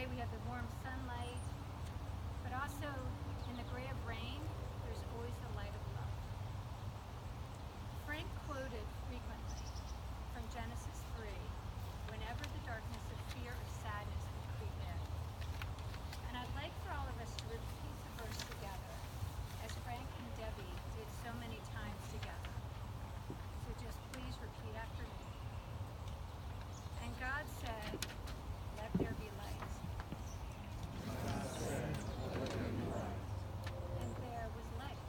day we have the warm sunlight, but also in the gray of rain, there's always the light of love. Frank quoted frequently from Genesis 3, whenever the darkness of fear or sadness would creep in. And I'd like for all of us to repeat the verse together, as Frank and Debbie did so many times together. So just please repeat after me. And God said, let there be light. And there was light.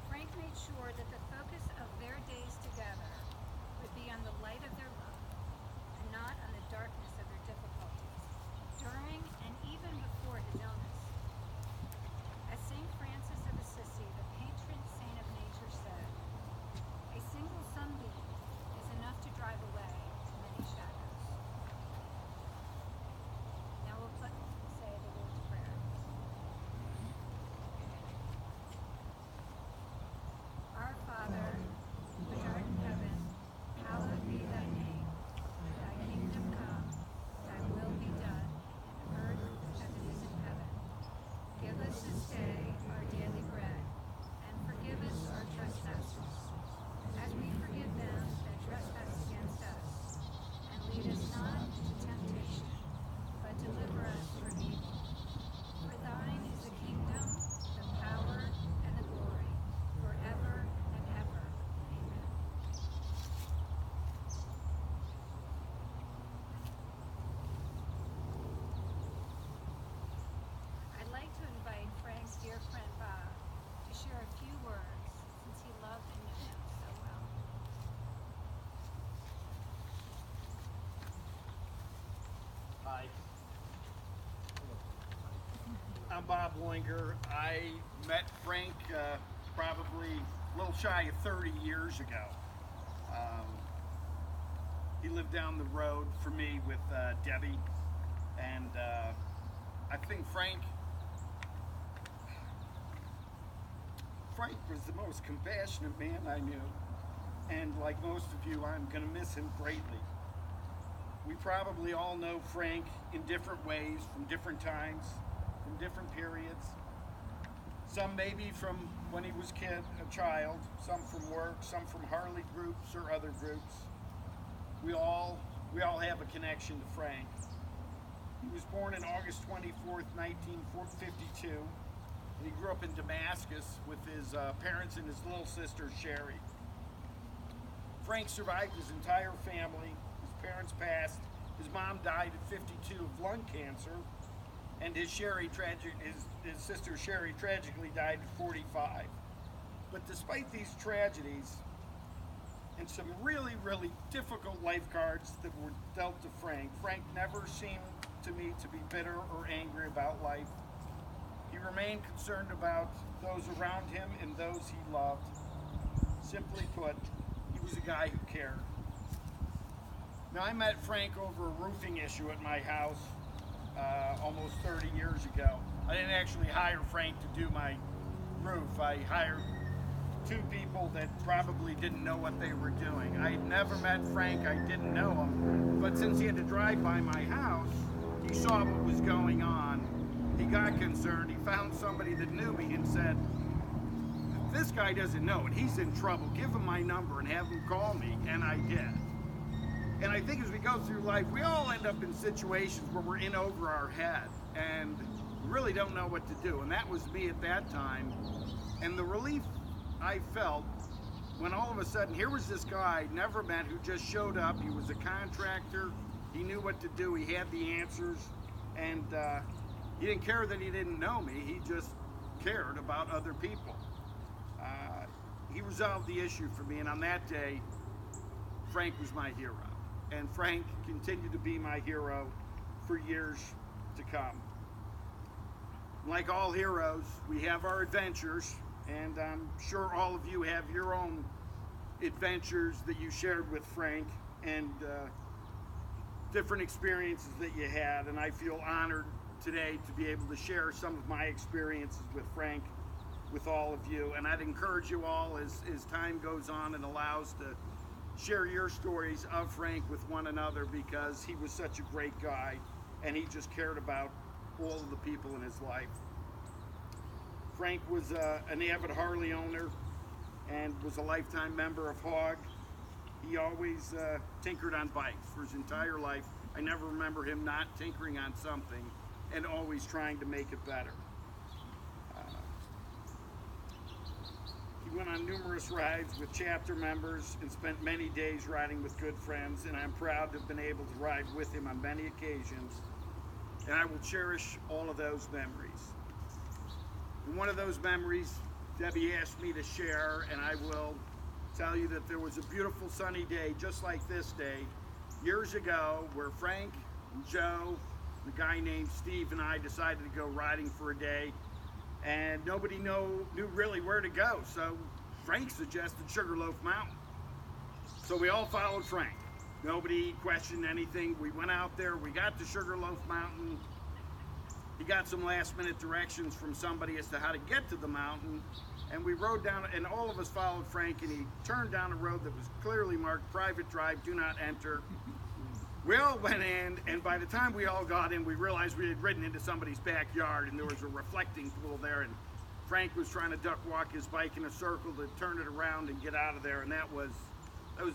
Frank made sure that the focus of their days together would be on the light of their love and not on the darkness of their difficulties during and even before his illness. As St. Francis of Assisi, the patron saint of nature, said, a single sunbeam is enough to drive away many shadows. Now we'll say the Lord's Prayer. Our Father, which art in heaven, hallowed be thy name. Thy kingdom come, thy will be done, in earth as it is in heaven. Give us this day our daily bread, and forgive us our trespasses, as we forgive them that trespass against us. And lead us not into temptation, but deliver us from evil. For thine is the kingdom, the power, and the glory, forever and ever. Amen. I'd like to invite Frank's dear friend Bob to share a few words, since he loved and knew him so well. Hi. I'm Bob Loinger. I met Frank probably a little shy of 30 years ago. He lived down the road from me with Debbie, and I think Frank was the most compassionate man I knew, and like most of you, I'm going to miss him greatly. We probably all know Frank in different ways, from different times, from different periods. Some maybe from when he was a child, some from work, some from Harley groups or other groups. We all have a connection to Frank. He was born on August 24th, 1952, and he grew up in Damascus with his parents and his little sister, Sherry. Frank survived his entire family. His parents passed. His mom died at 52 of lung cancer, and his sister Sherry tragically died at 45. But despite these tragedies and some really, really difficult life cards that were dealt to Frank, Frank never seemed to me to be bitter or angry about life. He remained concerned about those around him and those he loved. Simply put, he was a guy who cared. Now, I met Frank over a roofing issue at my house almost 30 years ago. I didn't actually hire Frank to do my roof. I hired two people that probably didn't know what they were doing. I had never met Frank, I didn't know him, but since he had to drive by my house, he saw what was going on. He got concerned. He found somebody that knew me and said, this guy doesn't know it, he's in trouble. Give him my number and have him call me, and I did. And I think as we go through life, we all end up in situations where we're in over our head and really don't know what to do. And that was me at that time. And the relief I felt when all of a sudden, here was this guy I never met who just showed up. He was a contractor. He knew what to do. He had the answers. And he didn't care that he didn't know me. He just cared about other people. He resolved the issue for me. And on that day, Frank was my hero. And Frank continued to be my hero for years to come. Like all heroes, we have our adventures, and I'm sure all of you have your own adventures that you shared with Frank, and different experiences that you had. And I feel honored today to be able to share some of my experiences with Frank with all of you. And I'd encourage you all, as time goes on and allows, to share your stories of Frank with one another, because he was such a great guy and he just cared about all of the people in his life. Frank was an avid Harley owner and was a lifetime member of Hog. He always tinkered on bikes for his entire life. I never remember him not tinkering on something and always trying to make it better. He went on numerous rides with chapter members and spent many days riding with good friends, and I'm proud to have been able to ride with him on many occasions, and I will cherish all of those memories. And one of those memories Debbie asked me to share, and I will tell you that there was a beautiful sunny day just like this day years ago where Frank and Joe, the guy named Steve, and I decided to go riding for a day, and nobody knew really where to go. So Frank suggested Sugarloaf Mountain. So we all followed Frank. Nobody questioned anything. We went out there, we got to Sugarloaf Mountain. He got some last minute directions from somebody as to how to get to the mountain, and we rode down, and all of us followed Frank, and he turned down a road that was clearly marked private drive, do not enter. We all went in, and by the time we all got in, we realized we had ridden into somebody's backyard, and there was a reflecting pool there, and Frank was trying to duck walk his bike in a circle to turn it around and get out of there, and that was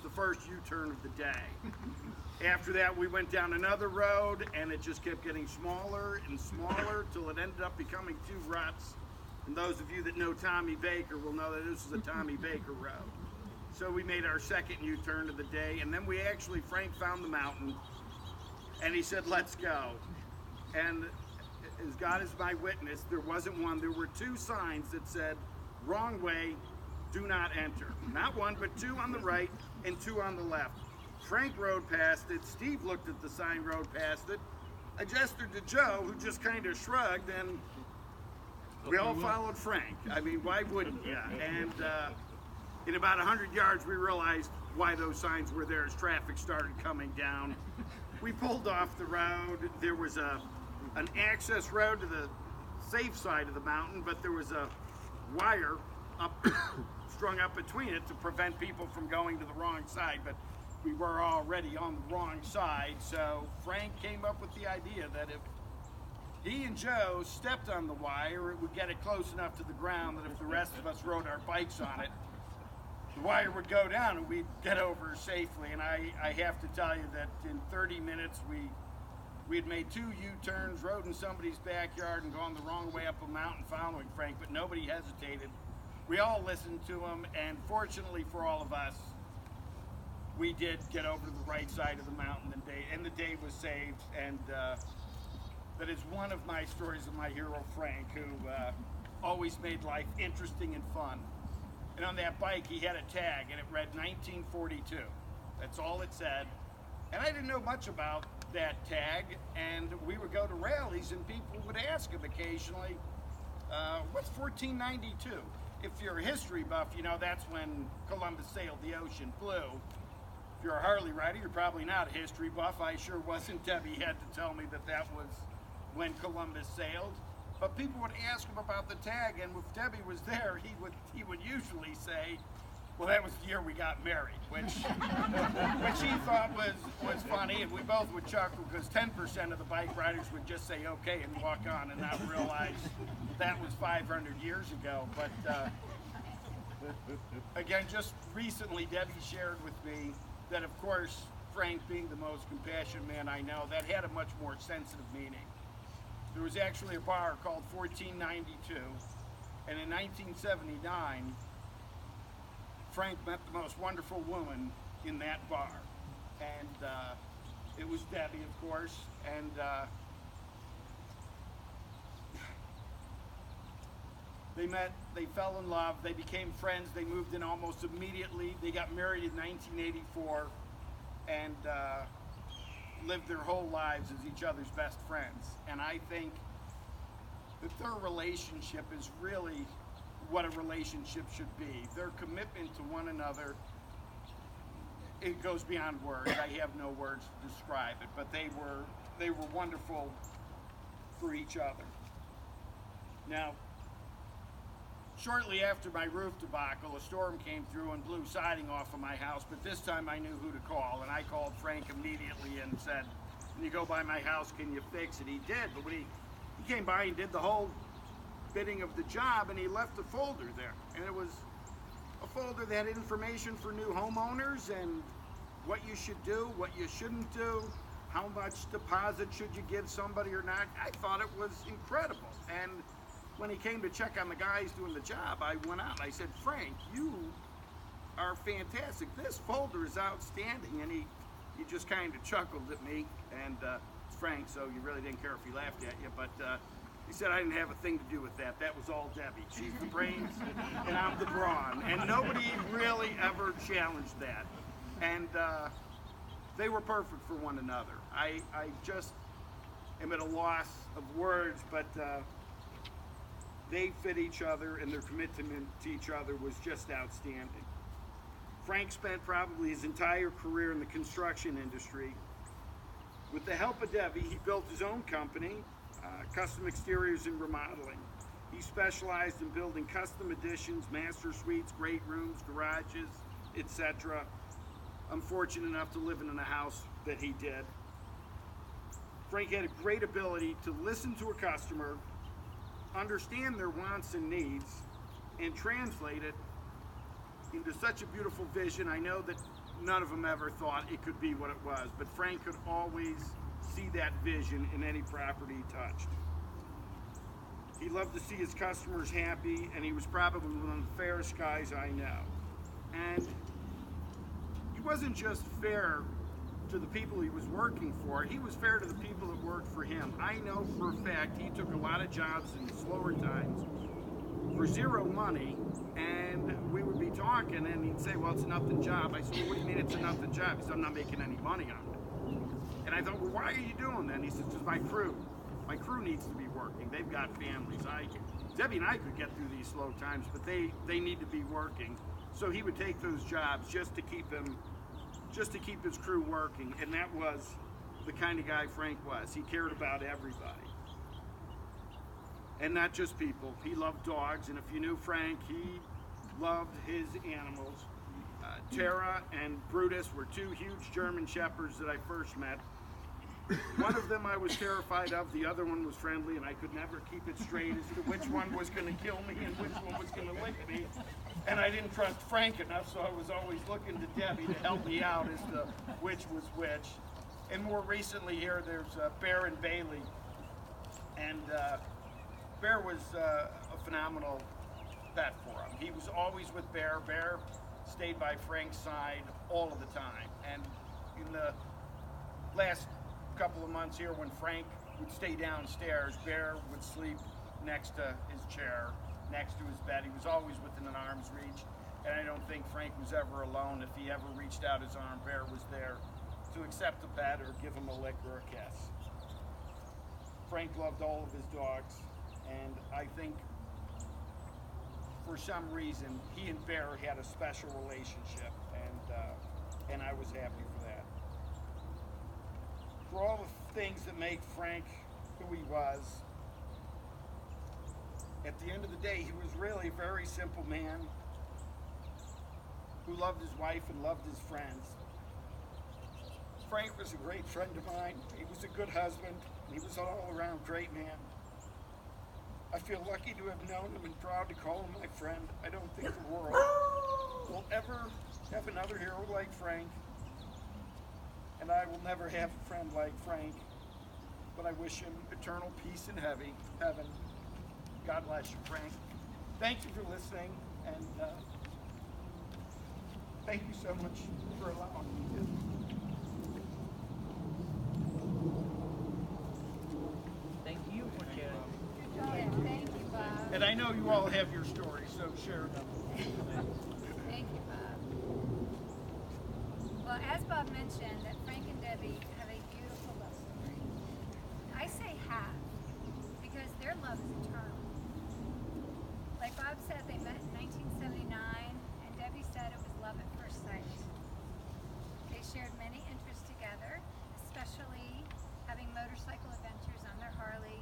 the first U-turn of the day. After that, we went down another road, and it just kept getting smaller and smaller till it ended up becoming two ruts. And those of you that know Tommy Baker will know that this is a Tommy Baker road. So we made our second U-turn of the day, and then Frank found the mountain, and he said, let's go. And as God is my witness, there wasn't one, there were two signs that said, wrong way, do not enter. Not one, but two on the right and two on the left. Frank rode past it, Steve looked at the sign, rode past it. I gestured to Joe, who just kind of shrugged, and we all followed Frank. I mean, why wouldn't you? And in about 100 yards, we realized why those signs were there as traffic started coming down. We pulled off the road. There was an access road to the safe side of the mountain, but there was a wire strung up between it to prevent people from going to the wrong side. But we were already on the wrong side, so Frank came up with the idea that if he and Joe stepped on the wire, it would get it close enough to the ground that if the rest of us rode our bikes on it, the wire would go down and we'd get over safely. And I have to tell you that in 30 minutes we had made two U-turns, rode in somebody's backyard, and gone the wrong way up a mountain following Frank, but nobody hesitated. We all listened to him, and fortunately for all of us, we did get over to the right side of the mountain, and the day was saved. And that is one of my stories of my hero Frank, who always made life interesting and fun. And on that bike, he had a tag, and it read 1942. That's all it said. And I didn't know much about that tag, and we would go to rallies, and people would ask him occasionally, what's 1492? If you're a history buff, you know that's when Columbus sailed the ocean blue. If you're a Harley rider, you're probably not a history buff. I sure wasn't. Debbie had to tell me that was when Columbus sailed. But people would ask him about the tag, and if Debbie was there, he would usually say, well, that was the year we got married, which he thought was funny, and we both would chuckle because 10% of the bike riders would just say okay and walk on and not realize that was 500 years ago. But again, just recently, Debbie shared with me that, of course, Frank being the most compassionate man I know, that had a much more sensitive meaning. There was actually a bar called 1492, and in 1979, Frank met the most wonderful woman in that bar, and it was Debbie, of course, and they met, they fell in love, they became friends, they moved in almost immediately, they got married in 1984, and lived their whole lives as each other's best friends. And I think that their relationship is really what a relationship should be. Their commitment to one another, it goes beyond words. I have no words to describe it, but they were wonderful for each other. Now, Shortly after my roof debacle, a storm came through and blew siding off of my house, but this time I knew who to call, and I called Frank immediately and said, "When you go by my house, can you fix it?" He did, but when he came by and did the whole bidding of the job, and he left a folder there, and it was a folder that had information for new homeowners and what you should do, what you shouldn't do, how much deposit should you give somebody or not. I thought it was incredible. And when he came to check on the guys doing the job, I went out and I said, "Frank, you are fantastic. This folder is outstanding." And he just kind of chuckled at me, and it's Frank, so you really didn't care if he laughed at you, but he said I didn't have a thing to do with that. That was all Debbie. She's the brains and I'm the brawn. And nobody really ever challenged that. And they were perfect for one another. I just am at a loss of words, but they fit each other, and their commitment to each other was just outstanding. Frank spent probably his entire career in the construction industry. With the help of Debbie, he built his own company, Custom Exteriors and Remodeling. He specialized in building custom additions, master suites, great rooms, garages, etc. I'm fortunate enough to live in a house that he did. Frank had a great ability to listen to a customer, understand their wants and needs, and translate it into such a beautiful vision. I know that none of them ever thought it could be what it was, but Frank could always see that vision in any property he touched. He loved to see his customers happy, and he was probably one of the fairest guys I know. And he wasn't just fair to the people he was working for, he was fair to the people that worked for him. I know for a fact he took a lot of jobs in slower times for zero money, and we would be talking and he'd say, "Well, it's a nothing job." I said, "Well, what do you mean it's a nothing job?" He said, "I'm not making any money on it." And I thought, "Well, why are you doing that?" And he says, "Because my crew needs to be working. They've got families. Debbie and I could get through these slow times, but they need to be working." So he would take those jobs just to keep his crew working, and that was the kind of guy Frank was. He cared about everybody. And not just people. He loved dogs, and if you knew Frank, he loved his animals. Tara and Brutus were two huge German Shepherds that I first met. One of them I was terrified of, the other one was friendly, and I could never keep it straight as to which one was going to kill me and which one was going to lick me. And I didn't trust Frank enough, so I was always looking to Debbie to help me out as to which was which. And more recently here, there's Bear and Bailey. And Bear was a phenomenal vet for him. He was always with Bear. Bear stayed by Frank's side all of the time. And in the last couple of months here, when Frank would stay downstairs, Bear would sleep next to his chair, next to his bed. He was always within an arm's reach, and I don't think Frank was ever alone. If he ever reached out his arm, Bear was there to accept a pet or give him a lick or a kiss. Frank loved all of his dogs, and I think for some reason he and Bear had a special relationship, and I was happy for that. For all the things that make Frank who he was, at the end of the day, he was really a very simple man who loved his wife and loved his friends. Frank was a great friend of mine. He was a good husband. He was an all-around great man. I feel lucky to have known him and proud to call him my friend. I don't think the world will ever have another hero like Frank, and I will never have a friend like Frank, but I wish him eternal peace in heaven. God bless you, Frank. Thank you for listening, and thank you so much for allowing me to. Thank you for sharing. Yeah, thank you, Bob. And I know you all have your stories, so share them. Thank you, Bob. Well, as Bob mentioned, that Frank and Debbie have a beautiful love story. I say have, because their love is eternal. Like Bob said, they met in 1979, and Debbie said it was love at first sight. They shared many interests together, especially having motorcycle adventures on their Harley,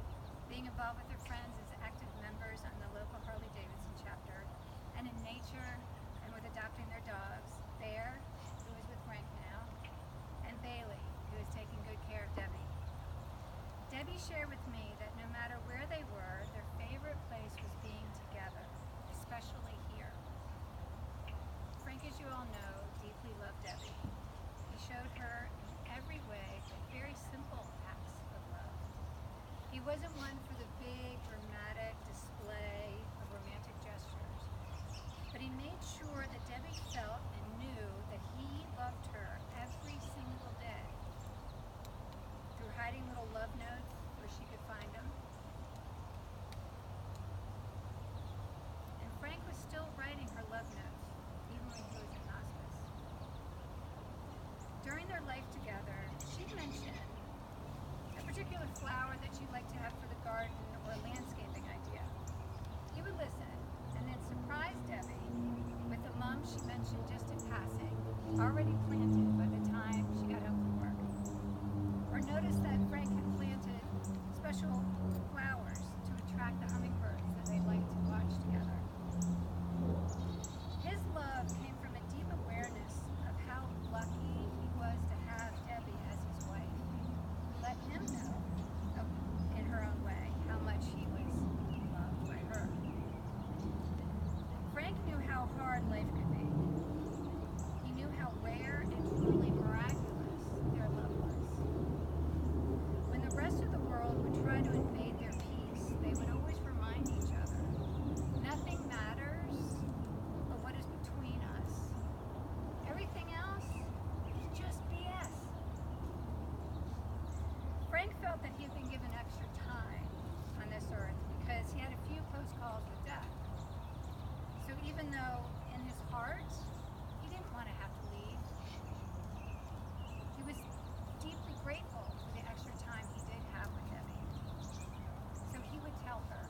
being involved with their friends as active members on the local Harley-Davidson chapter, teacher and with adopting their dogs, Bear, who is with Frank now, and Bailey, who is taking good care of Debbie. Debbie shared with me that no matter where they were, their favorite place was being together, especially here. Frank, as you all know, deeply loved Debbie. He showed her in every way the very simple acts of love. He wasn't one for the big, dramatic display of romantic gestures, but he made sure that Debbie felt and knew that he loved her every single day. Through hiding little love notes where she could find them. And Frank was still writing her love notes, even when he was in hospice. During their life together, she mentioned a particular flower that she'd like to have for the garden or a landscaping idea. He would listen and then surprise Debbie with a mum she mentioned just in passing, already planted by the time she got home from work. Or notice that Frank had planted special flowers to attract the hummingbirds that they liked to watch together. His love came from a deep awareness of how lucky he was to have Debbie as his wife. Let him know, in her own way, how much he was loved by her. Frank knew how hard life could be. He knew how rare and truly miraculous their love was. When the rest of the world would try to invade their peace, they would always remind each other, nothing matters but what is between us. Everything else is just BS. Frank felt that he had been given extra time on this earth because he had a few close calls with death. So even though in his heart he didn't want to have to leave, he was deeply grateful for the extra time he did have with Debbie. So he would tell her,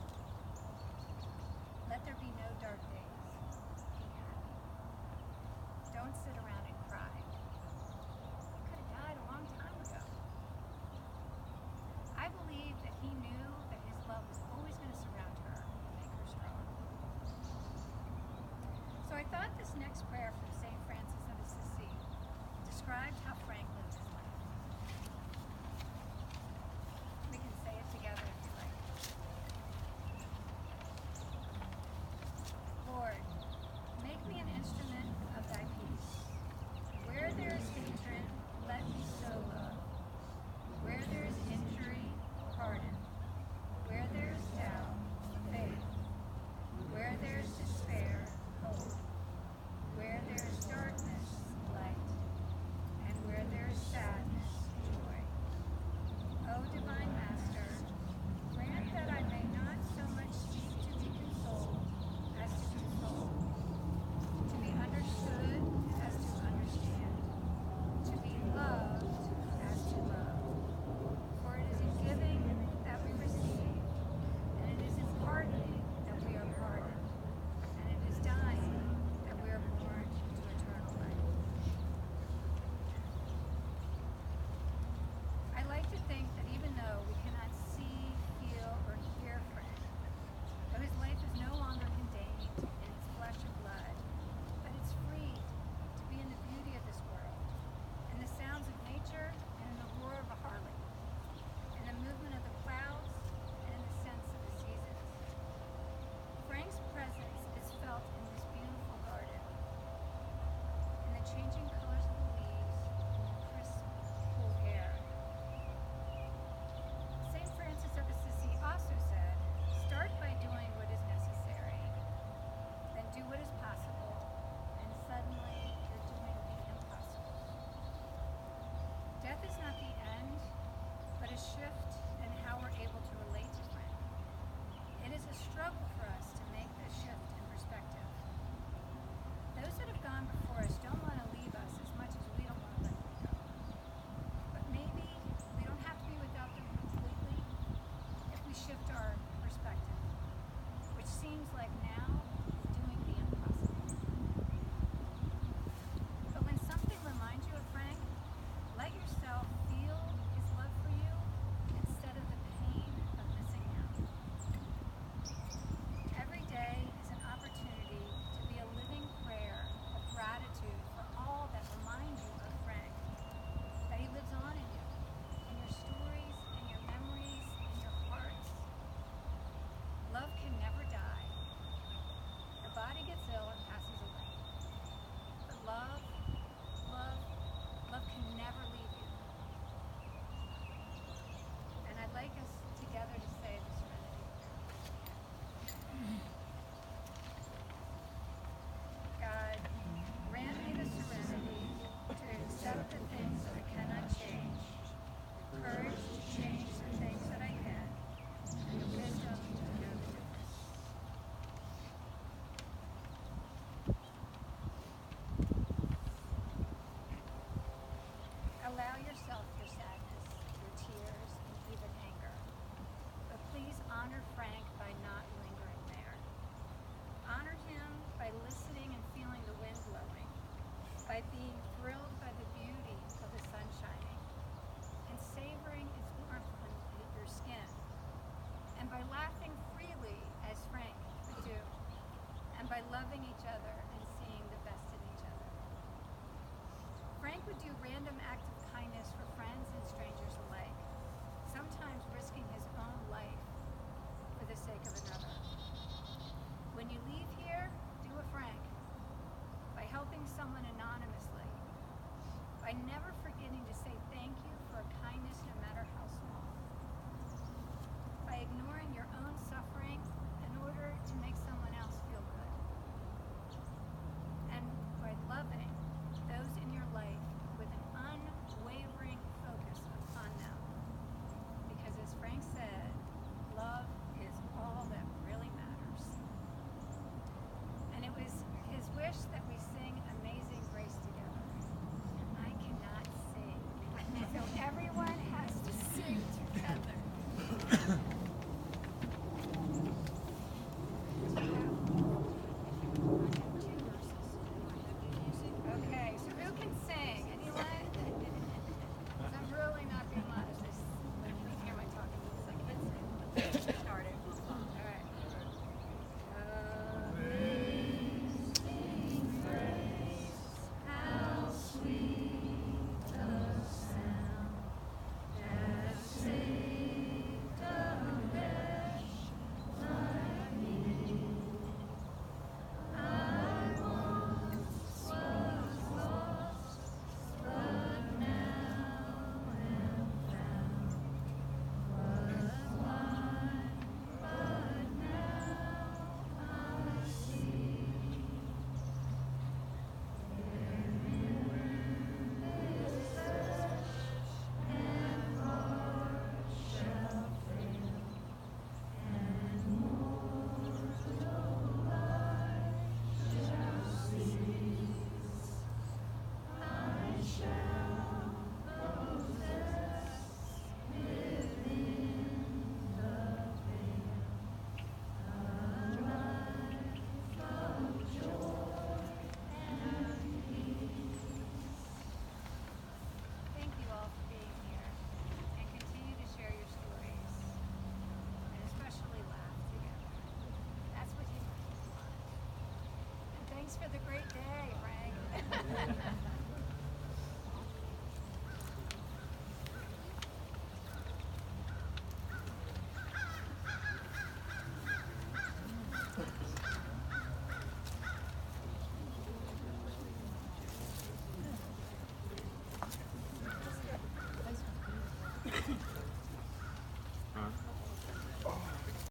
let there be no dark days. Be happy. Don't sit around and cry. You could have died a long time ago. I believe that he knew that his love was always going to surround her and make her strong. So I thought this next prayer from St. Francis of Assisi described how Frank lived his life. We can say it together if you like. Lord, make me an instrument of thy peace. Where there is hatred, let me sow love. Where there is injury, pardon. Where there is doubt, faith. Where there is despair, hope. Where there is darkness, light. And would do random acts of kindness for friends and strangers alike, sometimes risking his own life for the sake of another. When you leave here, do a Frank by helping someone anonymously, by never forgetting to say thank you for a kindness no matter how small, by ignoring your own suffering in order to make someone else feel good, and by loving those in your life with an unwavering focus upon them. Because as Frank said, love is all that really matters. And it was his wish that we sing Amazing Grace together. And I cannot sing. So everyone has to sing together. Okay, so who can sing? Anyone? I'm really not being modest. When you hear my talking, it's like I can't sing. Let's get started. All right. Amazing grace, how sweet the sound that saved a wretch like me. I once was lost, but now am found. Was blind, but now I see. This flesh and heart shall fail, and mortal life shall cease. I shall possess within the veil a life of joy and peace. Thank you all for being here, and continue to share your stories, and especially laugh together. That's what you want. And thanks for the great day, Frank.